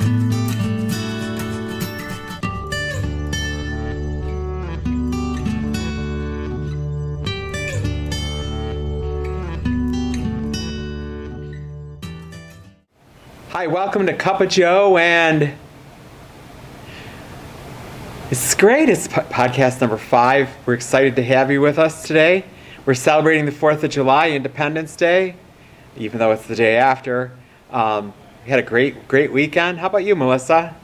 Hi, welcome to Cuppa Joe, and this is great. It's podcast number 5. We're excited to have you with us today. We're celebrating the 4th of July, Independence Day, even though it's the day after. We had a great weekend. How about you, Melissa?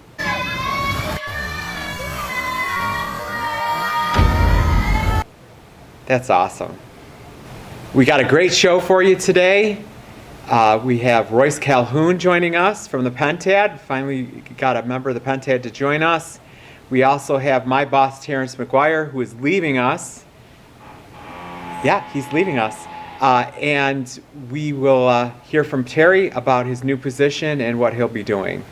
That's awesome. We got a great show for you today. We have Royce Calhoun joining us from the Pentad. Finally got a member of the Pentad to join us. We also have my boss, Terrence McGuire, who is leaving us. Yeah, he's leaving us. And we will hear from Terry about his new position and what he'll be doing.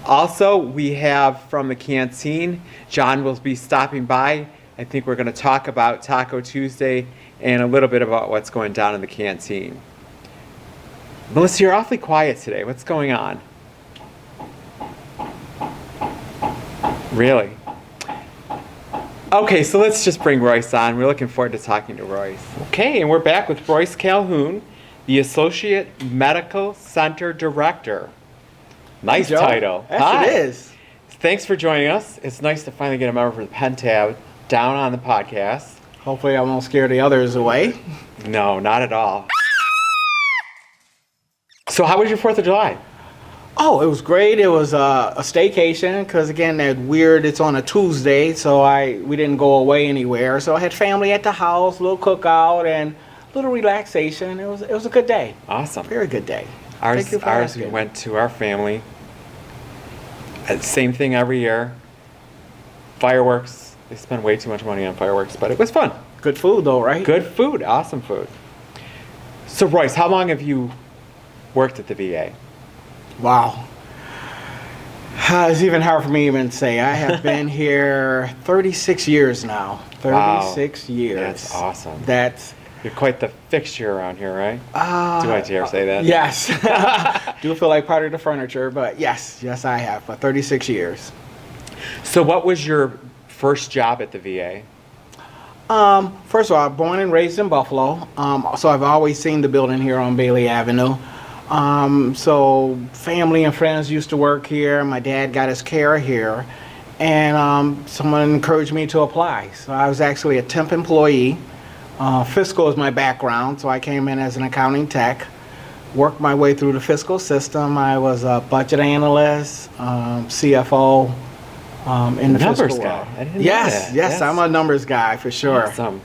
Also, we have from the Canteen, John will be stopping by. I think we're going to talk about Taco Tuesday and a little bit about what's going down in the Canteen. Melissa, you're awfully quiet today. What's going on? Really? Okay, so let's just bring Royce on. We're looking forward to talking to Royce. Okay, and we're back with Royce Calhoun, the Associate Medical Center Director. Nice title. Yes, Hi. it is. Thanks for joining us. It's nice to finally get a member for the Pentad down on the podcast. Hopefully I won't scare the others away. No, not at all. So how was your 4th of July? Oh, it was great. It was a staycation because, again, that weird, it's on a Tuesday, so we didn't go away anywhere. So I had family at the house, a little cookout, and a little relaxation. It was a good day. Awesome. Very good day. Ours we went to our family. Same thing every year. Fireworks. They spend way too much money on fireworks, but it was fun. Good food, though, right? Good food. Awesome food. So, Royce, how long have you worked at the VA? Wow. It's even hard for me to even say. I have been here 36 years now. 36 years. That's awesome. You're quite the fixture around here, right? Do I dare say that? Yes. Do feel like part of the furniture, but yes, I have for 36 years. So what was your first job at the VA? First of all, born and raised in Buffalo, so I've always seen the building here on Bailey Avenue. So family and friends used to work here. My dad got his care here, and someone encouraged me to apply. So I was actually a temp employee. Fiscal is my background, so I came in as an accounting tech, worked my way through the fiscal system. I was a budget analyst, CFO in the numbers fiscal guy. world. I didn't know Yes, that. I'm a numbers guy for sure. Awesome.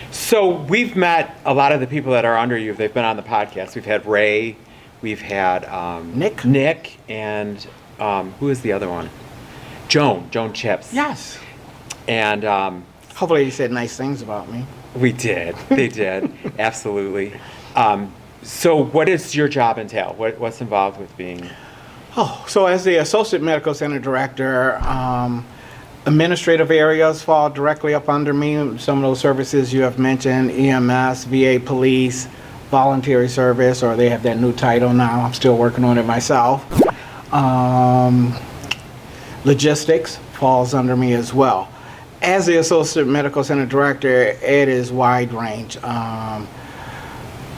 So we've met a lot of the people that are under you. They've been on the podcast. We've had Ray, we've had Nick, and who is the other one? Joan Chips. Yes. And Hopefully you said nice things about me. we did. They did. Absolutely. So what does your job entail? What's involved with being? So as the Associate Medical Center Director, administrative areas fall directly up under me. Some of those services you have mentioned, EMS, VA Police, Voluntary Service, or they have that new title now. I'm still working on it myself. Logistics falls under me as well. As the Associate Medical Center Director, it is wide range. A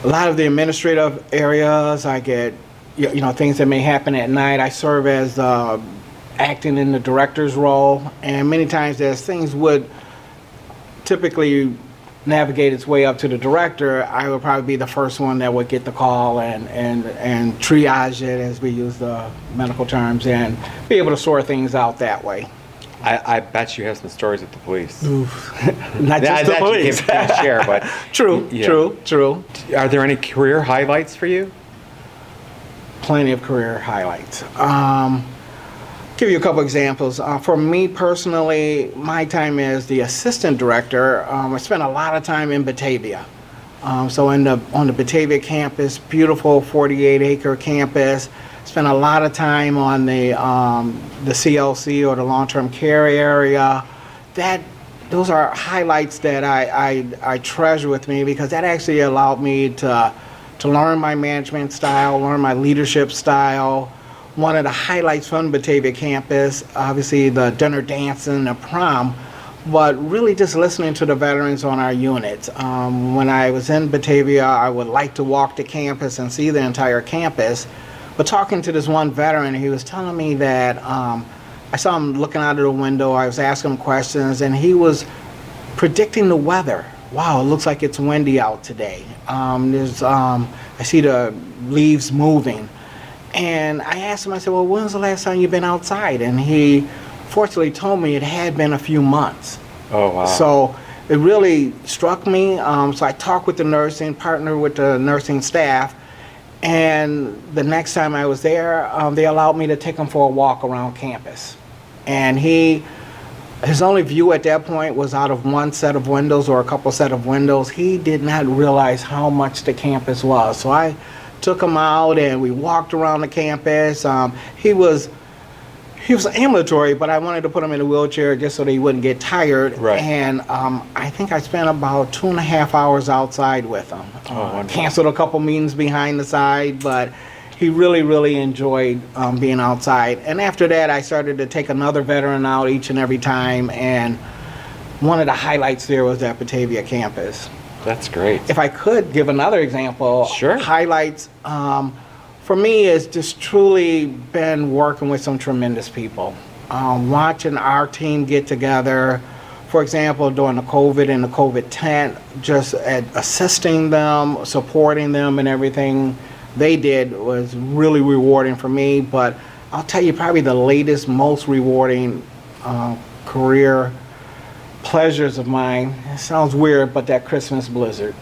lot of the administrative areas, I get things that may happen at night. I serve as acting in the director's role, and many times as things would typically navigate its way up to the director, I would probably be the first one that would get the call and triage it, as we use the medical terms, and be able to sort things out that way. I bet you have some stories with the police. Not just the police. You can't share, but True. Are there any career highlights for you? Plenty of career highlights. Give you a couple examples. For me personally, my time as the assistant director, I spent a lot of time in Batavia. So on the Batavia campus, beautiful 48-acre campus. Spent a lot of time on the CLC, or the long-term care area. Those are highlights that I treasure with me, because that actually allowed me to learn my management style, learn my leadership style, one of the highlights from Batavia campus, obviously the dinner dancing, the prom, but really just listening to the veterans on our units. When I was in Batavia, I would like to walk the campus and see the entire campus, but talking to this one veteran, he was telling me that I saw him looking out of the window, I was asking him questions, and he was predicting the weather. Wow, it looks like it's windy out today. I see the leaves moving. And I asked him, I said, well, when was the last time you've been outside? And he fortunately told me it had been a few months. Oh, wow. So it really struck me. So I talked with the nursing, partnered with the nursing staff, and the next time I was there, they allowed me to take him for a walk around campus. And his only view at that point was out of one set of windows or a couple set of windows. He did not realize how much the campus was. So I took him out and we walked around the campus. He was ambulatory, but I wanted to put him in a wheelchair just so that he wouldn't get tired. Right. And I think I spent about 2.5 hours outside with him. Canceled a couple meetings behind the side, but he really, really enjoyed being outside. And after that, I started to take another veteran out each and every time. And one of the highlights there was that Batavia campus. That's great. If I could give another example, Sure. Highlights for me has just truly been working with some tremendous people. Watching our team get together, for example, during the COVID and the COVID tent, just assisting them, supporting them and everything they did was really rewarding for me. But I'll tell you, probably the latest, most rewarding career pleasures of mine, it sounds weird, but that Christmas blizzard.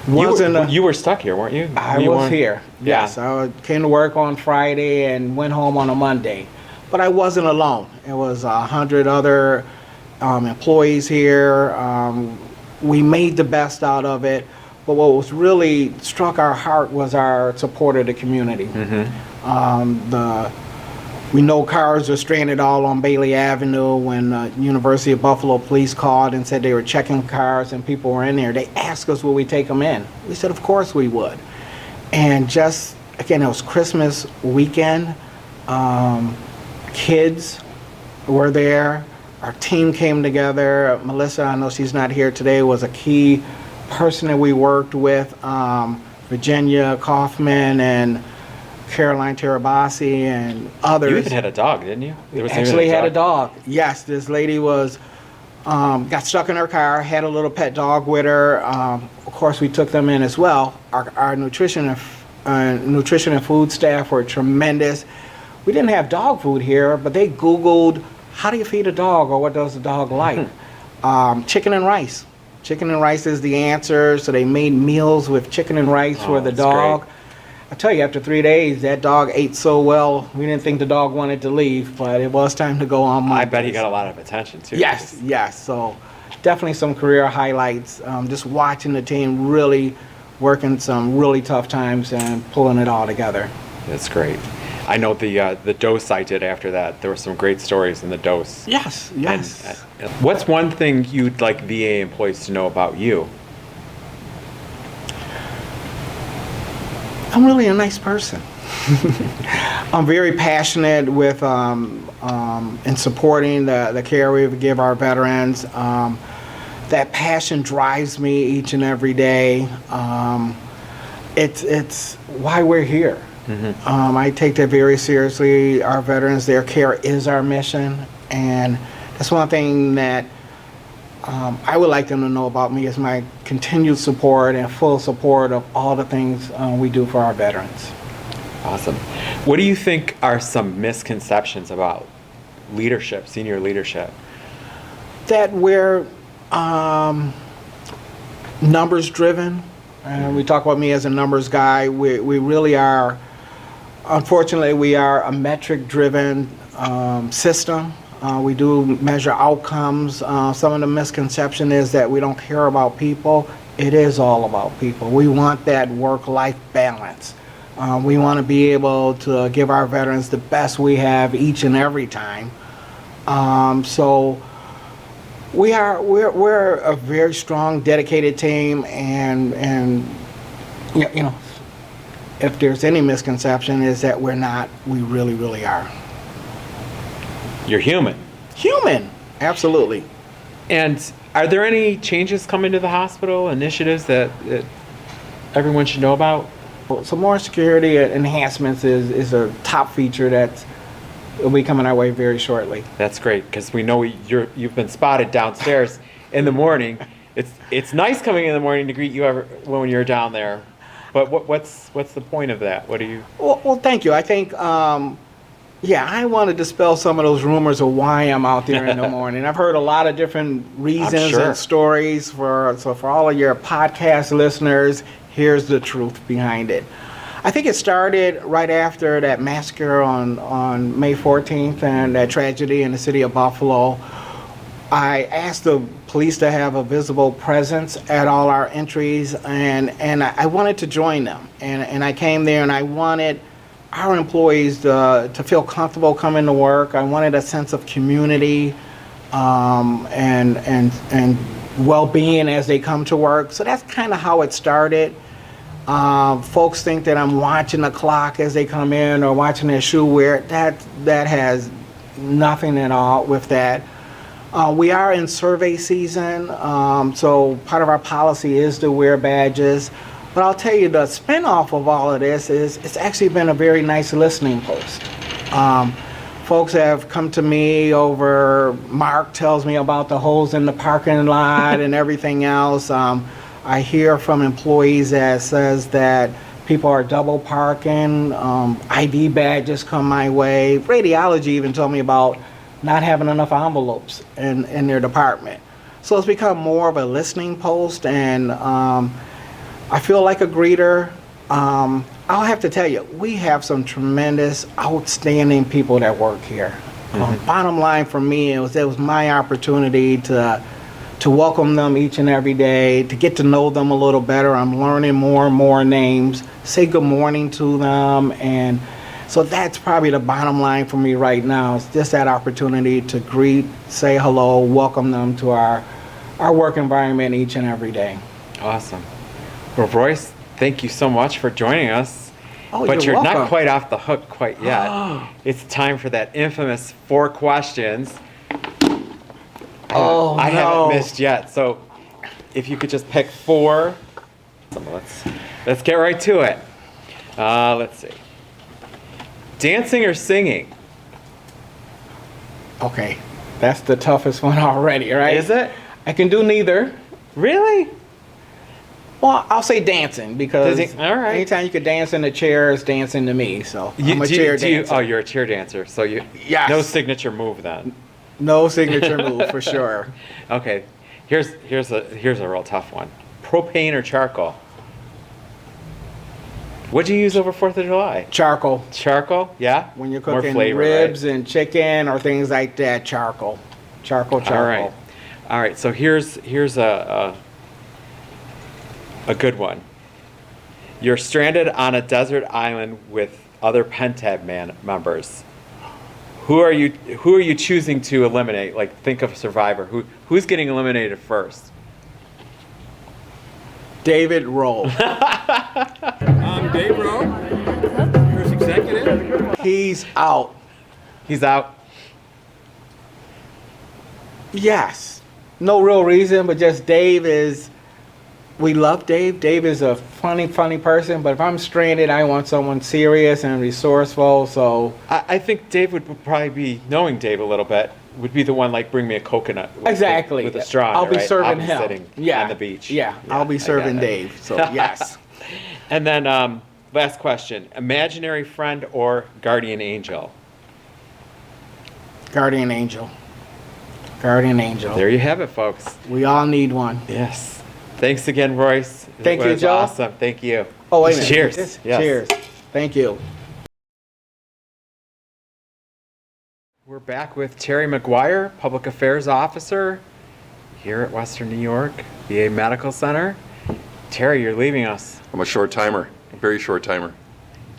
You were stuck here, weren't you? I was here. Yeah. Yes, I came to work on Friday and went home on a Monday. But I wasn't alone. It was 100 other employees here. We made the best out of it. But what was really struck our heart was our support of the community. We know cars are stranded all on Bailey Avenue. When University of Buffalo police called and said they were checking cars and people were in there, they asked us would we take them in. We said of course we would. And just, again, it was Christmas weekend. Kids were there. Our team came together. Melissa, I know she's not here today, was a key person that we worked with. Virginia Kaufman and Caroline Terabasi and others. You even had a dog, didn't you? We actually had a dog. Yes, this lady was got stuck in her car, had a little pet dog with her. Of course, we took them in as well. Our nutrition and food staff were tremendous. We didn't have dog food here, but they Googled, how do you feed a dog, or what does the dog like? Chicken and rice. Chicken and rice is the answer, so they made meals with chicken and rice for the dog. Great. I tell you, after 3 days, that dog ate so well, we didn't think the dog wanted to leave, but it was time to go on Mondays. I bet he got a lot of attention, too. Yes, yes. So definitely some career highlights. Just watching the team really working some really tough times and pulling it all together. That's great. I know the dose I did after that. There were some great stories in the dose. Yes, yes. And, what's one thing you'd like VA employees to know about you? I'm really a nice person. I'm very passionate with in supporting the care we give our veterans. That passion drives me each and every day. It's why we're here. I take that very seriously. Our veterans, their care is our mission, and that's one thing that I would like them to know about me is my continued support and full support of all the things we do for our veterans. Awesome. What do you think are some misconceptions about leadership, senior leadership? That we're numbers driven. We talk about me as a numbers guy. We really are, unfortunately, we are a metric driven system. We do measure outcomes. Some of the misconception is that we don't care about people. It is all about people. We want that work-life balance. We want to be able to give our veterans the best we have each and every time. So we're a very strong, dedicated team, and you know, if there's any misconception, is that we're not. We really, really are. You're human. Human, absolutely. And are there any changes coming to the hospital, initiatives that everyone should know about? So more security enhancements is a top feature that will be coming our way very shortly. That's great, because we know you've been spotted downstairs in the morning. It's nice coming in the morning to greet you when you're down there. But what's the point of that? What do you? Well, thank you. I think, I want to dispel some of those rumors of why I'm out there in the morning. I've heard a lot of different reasons sure. and stories. For all of your podcast listeners, here's the truth behind it. I think it started right after that massacre on May 14th and that tragedy in the city of Buffalo. I asked the police to have a visible presence at all our entries, and I wanted to join them. And I came there and I wanted our employees to feel comfortable coming to work. I wanted a sense of community and well-being as they come to work. So that's kind of how it started. Folks think that I'm watching the clock as they come in or watching their shoe wear. That has nothing at all with that. We are in survey season, so part of our policy is to wear badges. But I'll tell you, the spinoff of all of this is it's actually been a very nice listening post. Folks have come to me over, Mark tells me about the holes in the parking lot and everything else. I hear from employees that says that people are double parking, ID badges come my way. Radiology even told me about not having enough envelopes in their department. So it's become more of a listening post, and I feel like a greeter. I'll have to tell you, we have some tremendous, outstanding people that work here. Bottom line for me, it was my opportunity to welcome them each and every day, to get to know them a little better. I'm learning more and more names, say good morning to them, and so that's probably the bottom line for me right now. It's just that opportunity to greet, say hello, welcome them to our work environment each and every day. Awesome. Well, Royce, thank you so much for joining us. Oh, but you're welcome. not quite off the hook quite yet. It's time for that infamous 4 questions. I haven't missed yet. So if you could just pick 4. Let's get right to it. Let's see. Dancing or singing? Okay, that's the toughest one already, right? Is it? I can do neither. Really? Well, I'll say dancing because all right. Anytime you could dance in the chair is dancing to me. So I'm a chair dancer. Oh, you're a chair dancer. So Yes. No signature move then. No signature move for sure. Okay, here's a real tough one. Propane or charcoal? What'd you use over 4th of July? Charcoal. Charcoal, yeah? When you're More cooking flavor, ribs right? and chicken or things like that, charcoal. Charcoal. All right. So here's a good one. You're stranded on a desert island with other Pentab members. Who are you choosing to eliminate? Like, think of a survivor. Who's getting eliminated first? David Rowe. Dave Rowe, first executive. He's out. He's out. Yes. No real reason, but just Dave is. We love Dave. Dave is a funny person, but if I'm stranded, I want someone serious and resourceful, so. I think Dave would probably be, knowing Dave a little bit, would be the one like bring me a coconut. Exactly. With a straw in I'll it, be right? serving I'll be him. sitting on the beach. Yeah, I'll be serving Dave, so yes. And then last question, imaginary friend or guardian angel? Guardian angel. Guardian angel. There you have it, folks. We all need one. Yes. Thanks again, Royce. Thank It you, was Joe. Awesome. Thank you. Oh, wait a minute. Cheers. Yes. Yes. Cheers. Thank you. We're back with Terry McGuire, Public Affairs Officer here at Western New York, VA Medical Center. Terry, you're leaving us. I'm a short timer, a very short timer.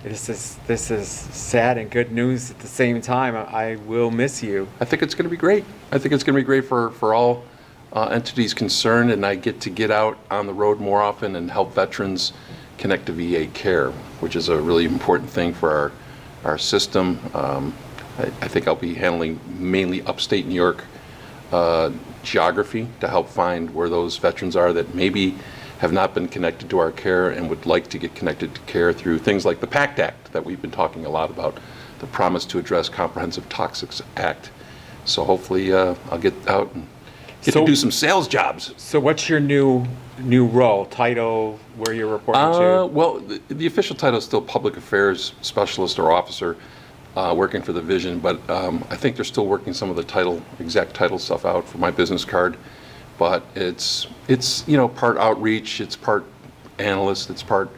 This is sad and good news at the same time. I will miss you. I think it's going to be great. I think it's going to be great for all entities concerned, and I get out on the road more often and help veterans connect to VA care, which is a really important thing for our system. I think I'll be handling mainly upstate New York geography to help find where those veterans are that maybe have not been connected to our care and would like to get connected to care through things like the PACT Act that we've been talking a lot about, the Promise to Address Comprehensive Toxics Act. So hopefully I'll get out and get to do some sales jobs. So what's your new role, title, where you're reporting to? Well, the official title is still Public Affairs Specialist or Officer, working for the Vision, but I think they're still working some of the exact title stuff out for my business card. But it's part outreach, it's part analyst, it's part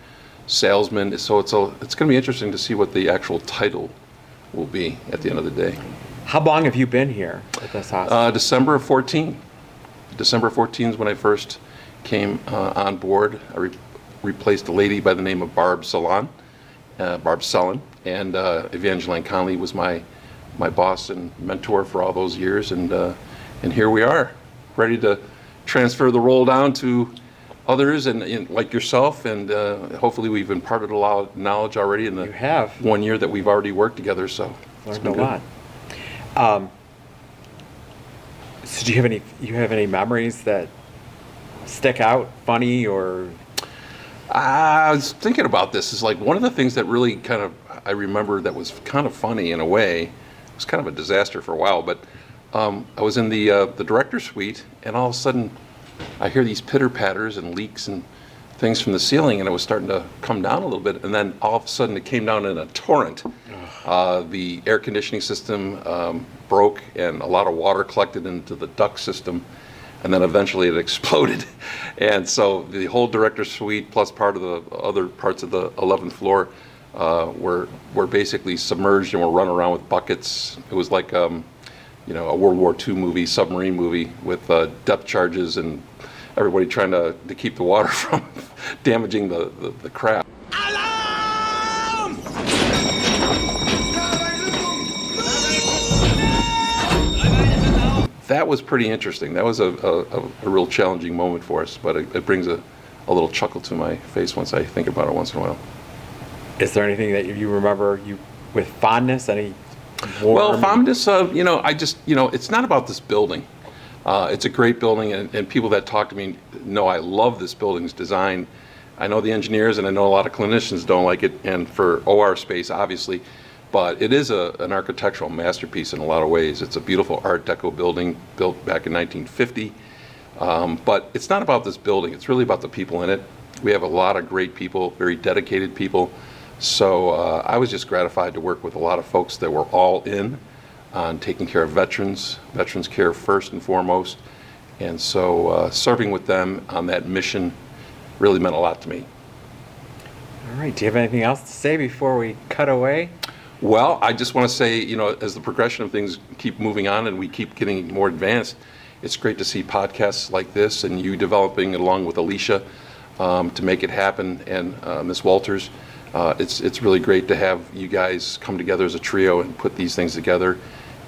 salesman. So it's going to be interesting to see what the actual title will be at the end of the day. How long have you been here at this hospital? December of 14. December 14 is when I first came on board. I replaced a lady by the name of Barb Sullen, and Evangeline Conley was my boss and mentor for all those years, and here we are, ready to transfer the role down to others and like yourself, and hopefully we've imparted a lot of knowledge already in the 1 year that we've already worked together. So it's learned been a lot. So do you have any memories that stick out, funny or? I was thinking about this. Is like one of the things that really kind of I remember that was kind of funny in a way. It was kind of a disaster for a while, but I was in the director's suite, and all of a sudden I hear these pitter patters and leaks and things from the ceiling, and it was starting to come down a little bit, and then all of a sudden it came down in a torrent. The air conditioning system broke, and a lot of water collected into the duct system, and then eventually it exploded. And so the whole director's suite plus part of the other parts of the 11th floor were basically submerged and were run around with buckets. It was like a World War II movie, submarine movie, with depth charges and everybody trying to keep the water from damaging the craft. That was pretty interesting. That was a real challenging moment for us, but it brings a little chuckle to my face once I think about it once in a while. Is there anything that you remember with fondness? Any warm? Well, fondness, it's not about this building. It's a great building, and people that talk to me know I love this building's design. I know the engineers, and I know a lot of clinicians don't like it, and for OR space, obviously. But it is an architectural masterpiece in a lot of ways. It's a beautiful Art Deco building built back in 1950. But it's not about this building. It's really about the people in it. We have a lot of great people, very dedicated people. So I was just gratified to work with a lot of folks that were all in on taking care of veterans care first and foremost. And so serving with them on that mission really meant a lot to me. All right. Do you have anything else to say before we cut away? Well, I just want to say, as the progression of things keep moving on and we keep getting more advanced, it's great to see podcasts like this and you developing it along with Alicia to make it happen, and Ms. Walters. It's really great to have you guys come together as a trio and put these things together,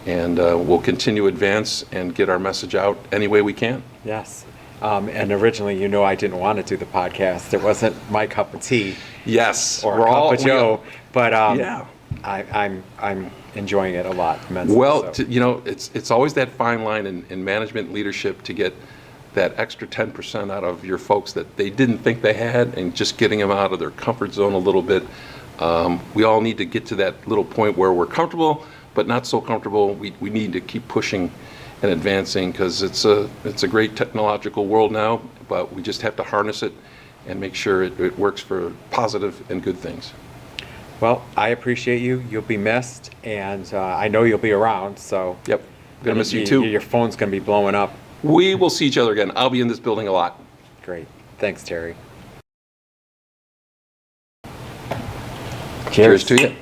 and we'll continue to advance and get our message out any way we can. Yes. And originally, I didn't want to do the podcast. It wasn't my cup of tea. Yes. Or Cuppa Joe. But yeah. I'm enjoying it a lot immensely. Well, so. It's always that fine line in management leadership to get that extra 10% out of your folks that they didn't think they had, and just getting them out of their comfort zone a little bit. We all need to get to that little point where we're comfortable, but not so comfortable. We need to keep pushing and advancing, because it's a great technological world now, but we just have to harness it and make sure it works for positive and good things. Well, I appreciate you. You'll be missed, and I know you'll be around. So yep, gonna miss you too. Your phone's gonna be blowing up. We will see each other again. I'll be in this building a lot. Great. Thanks, Terry. Cheers to you.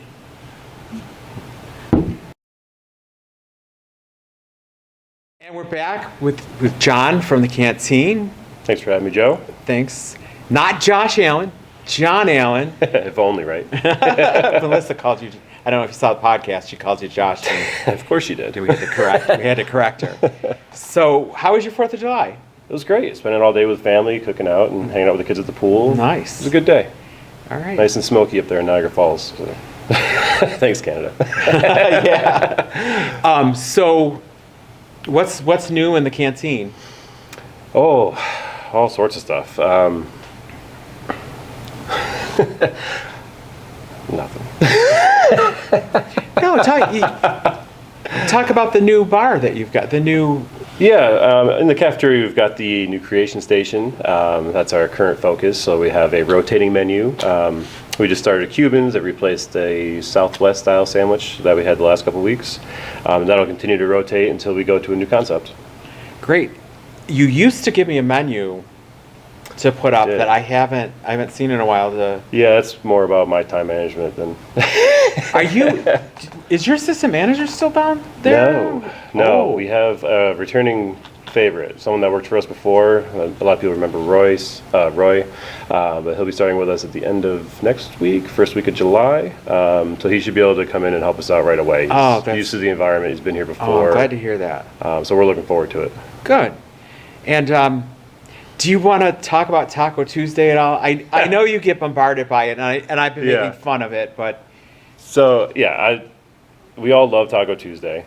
And we're back with John from the Canteen. Thanks for having me, Joe. Thanks. Not Josh Allen, John Allen. If only, right? Melissa called you. I don't know if you saw the podcast. She called you Josh. Of course you did. We had to correct her. So, how was your 4th of July? It was great. Spending all day with family, cooking out, and hanging out with the kids at the pool. Nice. It was a good day. All right. Nice and smoky up there in Niagara Falls. So. Thanks, Canada. Yeah. So, what's new in the canteen? Oh, all sorts of stuff. Nothing. No, talk about the new bar that you've got. The new. Yeah, in the cafeteria we've got the new creation station. That's our current focus. So we have a rotating menu. We just started Cubans that replaced a Southwest style sandwich that we had the last couple of weeks. That'll continue to rotate until we go to a new concept. Great. You used to give me a menu to put up Did. that I haven't seen in a while. Yeah, that's more about my time management than. Is your assistant manager still down there? No, Oh. we have a returning favorite, someone that worked for us before. A lot of people remember Roy, but he'll be starting with us at the end of next week, first week of July. So he should be able to come in and help us out right away. He's used to the environment. He's been here Oh, before. I'm glad to hear that. So we're looking forward to it. Good. And do you want to talk about Taco Tuesday at all? I know you get bombarded by it, and I've been Yeah. making fun of it, but So yeah, we all love Taco Tuesday,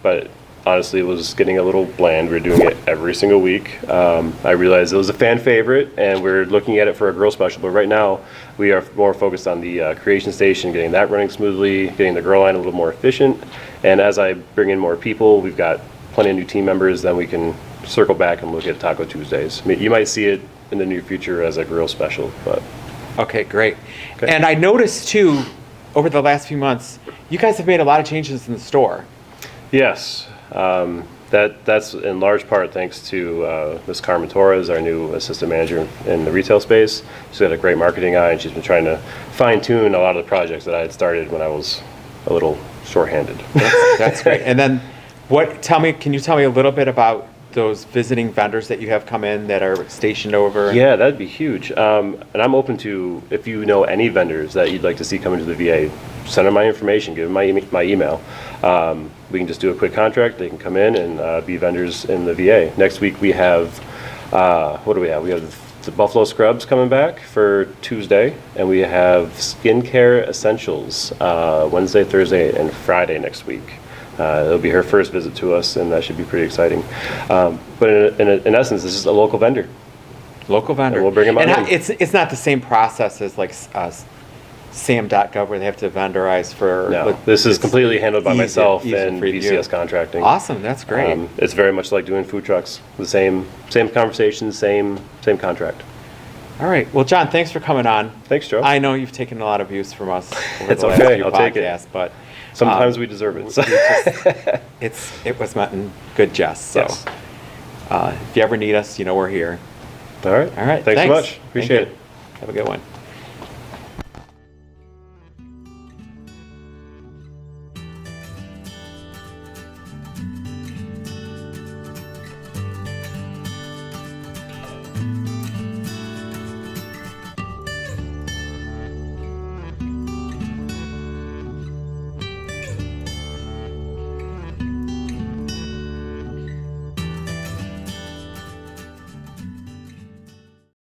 but honestly, it was getting a little bland. We were doing it every single week. I realized it was a fan favorite, and we're looking at it for a grill special. But right now, we are more focused on the creation station, getting that running smoothly, getting the grill line a little more efficient. And as I bring in more people, we've got plenty of new team members. Then we can circle back and look at Taco Tuesdays. I mean, you might see it in the near future as a grill special, but okay, great. Okay. And I noticed too, over the last few months, you guys have made a lot of changes in the store. yes. That's in large part thanks to Ms. Carmen Torres, our new assistant manager in the retail space. She's got a great marketing eye, and she's been trying to fine-tune a lot of the projects that I had started when I was a little short-handed. That's great. And then, can you tell me a little bit about those visiting vendors that you have come in that are stationed over? Yeah, that'd be huge. And I'm open to, if you know any vendors that you'd like to see come into the VA, send them my information, give them my email. We can just do a quick contract. They can come in and be vendors in the VA. Next week we have, what do we have? We have the Buffalo Scrubs coming back for Tuesday, and we have Skincare Essentials Wednesday, Thursday, and Friday next week. It'll be her first visit to us, and that should be pretty exciting. But in essence, this is a local vendor. Local vendor. And we'll bring 'em on And in. it's not the same process as like SAM.gov where they have to vendorize for. No, this is completely handled by myself easy and for you to do. BCS Contracting. Awesome, that's great. It's very much like doing food trucks. The same conversation, same contract. All right. Well, John, thanks for coming on. Thanks, Joe. I know you've taken a lot of abuse from us over It's the last okay, few I'll take it. podcasts, but Sometimes we deserve it. So. it was meant in good jest. So Yes. if you ever need us, you know we're here. All right. All right. Thanks so much. Appreciate Thank it. you. Have a good one.